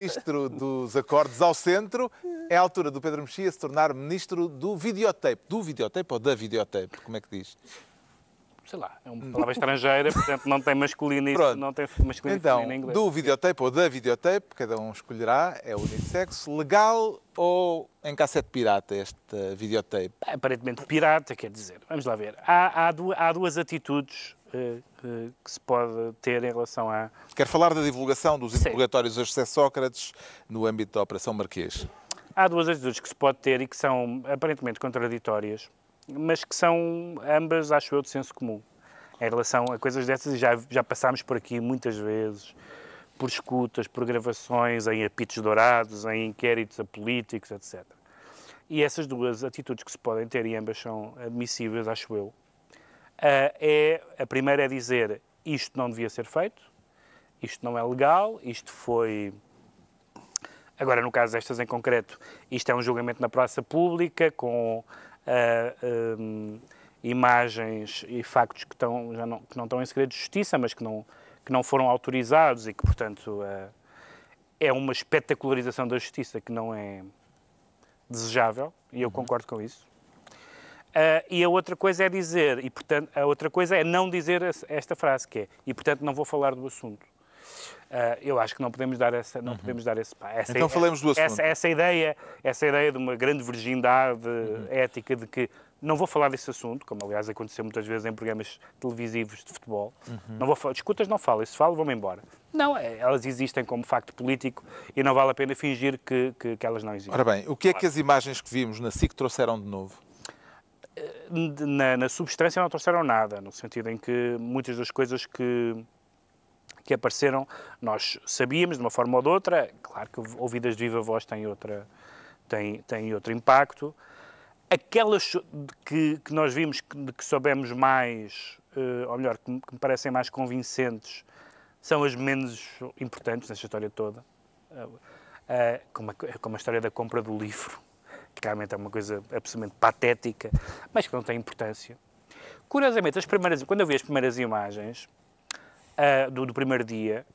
Ministro dos Acordos ao Centro, é a altura do Pedro Mexia se tornar Ministro do Videotape. Do videotape ou da videotape? Como é que diz? Sei lá, é uma palavra estrangeira, portanto não tem masculino e não tem masculino e então, feminino em inglês. do videotape ou da videotape, cada um escolherá, é unissexo, legal ou em cassete pirata este videotape? Aparentemente pirata, quer dizer. Vamos lá ver. Há duas atitudes que se pode ter em relação a... Quer falar da divulgação dos interrogatórios a José Sócrates no âmbito da Operação Marquês? Há duas atitudes que se pode ter e que são aparentemente contraditórias, mas que são ambas, acho eu, de senso comum. Em relação a coisas dessas, e já passámos por aqui muitas vezes, por escutas, por gravações, em apitos dourados, em inquéritos a políticos, etc. E essas duas atitudes que se podem ter, e ambas são admissíveis, acho eu, a primeira é dizer isto não devia ser feito, isto não é legal, isto foi... Agora, no caso destas em concreto, isto é um julgamento na praça pública, com imagens e factos que não estão em segredo de justiça, mas que não foram autorizados e que, portanto, é uma espetacularização da justiça que não é desejável, e eu concordo com isso. E a outra coisa é dizer, e portanto, a outra coisa é não dizer esta frase, que é, e portanto não vou falar do assunto. Eu acho que não podemos dar esse Então falemos do assunto. Essa ideia de uma grande virgindade ética de que não vou falar desse assunto, como aliás aconteceu muitas vezes em programas televisivos de futebol. Não vou falar, escutas, não falo, e se falo, vou-me embora. Não, elas existem como facto político e não vale a pena fingir que elas não existem. Ora bem, o que é que as imagens que vimos na SIC trouxeram de novo? Na substância não trouxeram nada, no sentido em que muitas das coisas que apareceram, nós sabíamos de uma forma ou de outra. Claro que ouvidas de viva voz têm outro impacto. Aquelas que nós vimos, que soubemos mais, ou melhor, que me parecem mais convincentes, são as menos importantes nesta história toda. Como a história da compra do livro, que realmente é uma coisa absolutamente patética, mas que não tem importância. Curiosamente, quando eu vi as primeiras imagens do primeiro dia,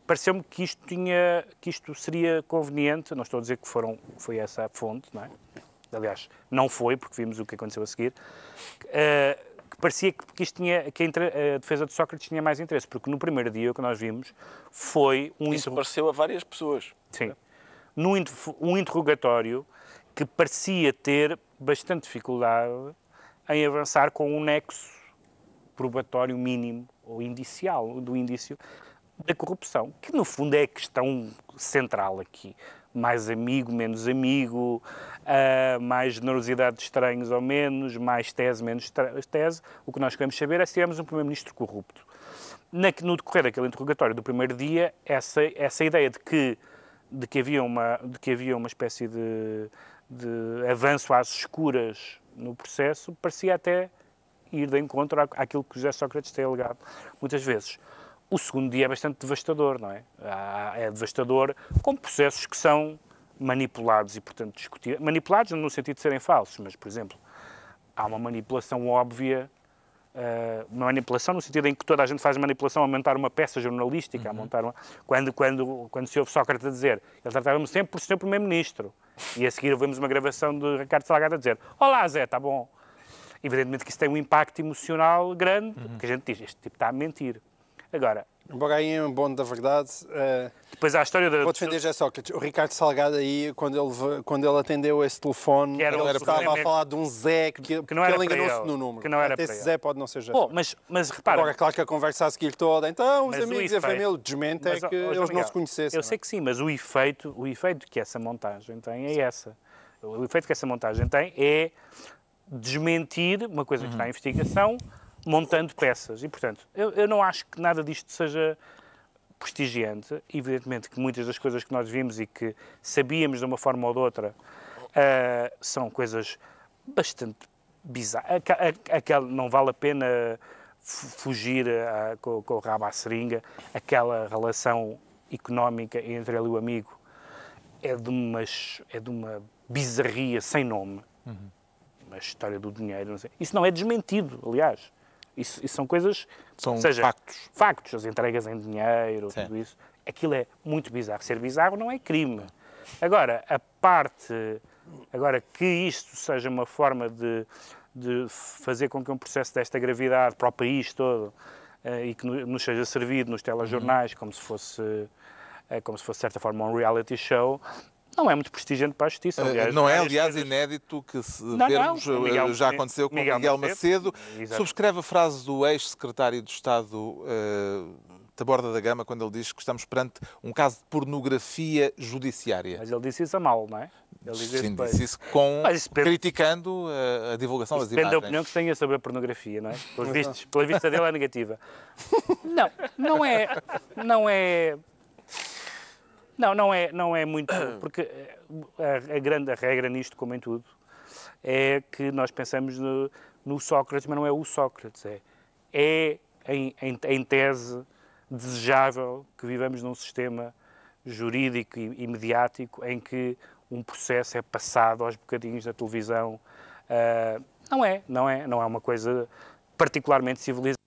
pareceu-me que isto seria conveniente. Não estou a dizer que foi essa a fonte, não é? Aliás, não foi, porque vimos o que aconteceu a seguir. Que parecia que a defesa de Sócrates tinha mais interesse, porque no primeiro dia o que nós vimos foi Isso pareceu a várias pessoas. Sim. Um interrogatório que parecia ter bastante dificuldade em avançar com um nexo probatório mínimo ou indicial, do indício da corrupção, que no fundo é a questão central aqui. Mais amigo, menos amigo, mais generosidade de estranhos ou menos, mais tese, menos tese. O que nós queremos saber é se tivemos um primeiro-ministro corrupto. No decorrer daquele interrogatório do primeiro dia, essa ideia de que havia uma espécie de avanço às escuras no processo parecia até ir de encontro àquilo que José Sócrates tem alegado muitas vezes. O segundo dia é bastante devastador, não é? É devastador com processos que são manipulados e, portanto, discutidos. Manipulados no sentido de serem falsos, mas, por exemplo, há uma manipulação óbvia, uma manipulação no sentido em que toda a gente faz manipulação a montar uma peça jornalística, a montar uma... Quando se ouve Sócrates a dizer, ele tratava-me sempre por ser primeiro-ministro, e a seguir ouvimos uma gravação de Ricardo Salgado a dizer, olá Zé, está bom. Evidentemente que isso tem um impacto emocional grande, porque a gente diz, este tipo está a mentir. Agora... Embora aí em bom da verdade... Depois há a história Vou defender José Sócrates. O Ricardo Salgado aí, quando ele atendeu esse telefone, ele estava a falar de um Zé que ele enganou-se no número. Que não era até para esse ele. Zé pode não ser José. Mas repara... Agora, claro que a conversa a seguir toda, então os mas amigos e a família, desmente é que eles não se conhecessem. Eu sei que sim, mas o efeito que essa montagem tem é essa. O efeito que essa montagem tem é desmentir uma coisa que está em investigação, montando peças. E, portanto, eu não acho que nada disto seja prestigiante. Evidentemente que muitas das coisas que nós vimos e que sabíamos de uma forma ou de outra são coisas bastante bizarras. Não vale a pena fugir com o rabo à seringa. Aquela relação económica entre ele e o amigo é de uma bizarria sem nome. A história do dinheiro, não sei. Isso não é desmentido, aliás. Isso são coisas... São seja, factos. Factos, as entregas em dinheiro, Sim. tudo isso. aquilo é muito bizarro. Ser bizarro não é crime. Agora, agora que isto seja uma forma de fazer com que um processo desta gravidade para o país todo e que nos seja servido nos telejornais como se fosse, de certa forma, um reality show, não é muito prestigiante para a justiça. Aliás, não é, aliás, inédito que vermos, já aconteceu com Miguel Macedo. Subscreve a frase do ex-secretário de Estado Taborda da Gama, quando ele diz que estamos perante um caso de pornografia judiciária. Mas ele disse isso a mal, não é? Ele disse isso criticando a divulgação das imagens. Depende da opinião que se tenha sobre a pornografia, não é? Pela vista dele é negativa. Não é muito, porque a grande regra nisto, como em tudo, é que nós pensamos no Sócrates, mas não é o Sócrates. É em tese desejável que vivamos num sistema jurídico e mediático em que um processo é passado aos bocadinhos da televisão. Não é uma coisa particularmente civilizada.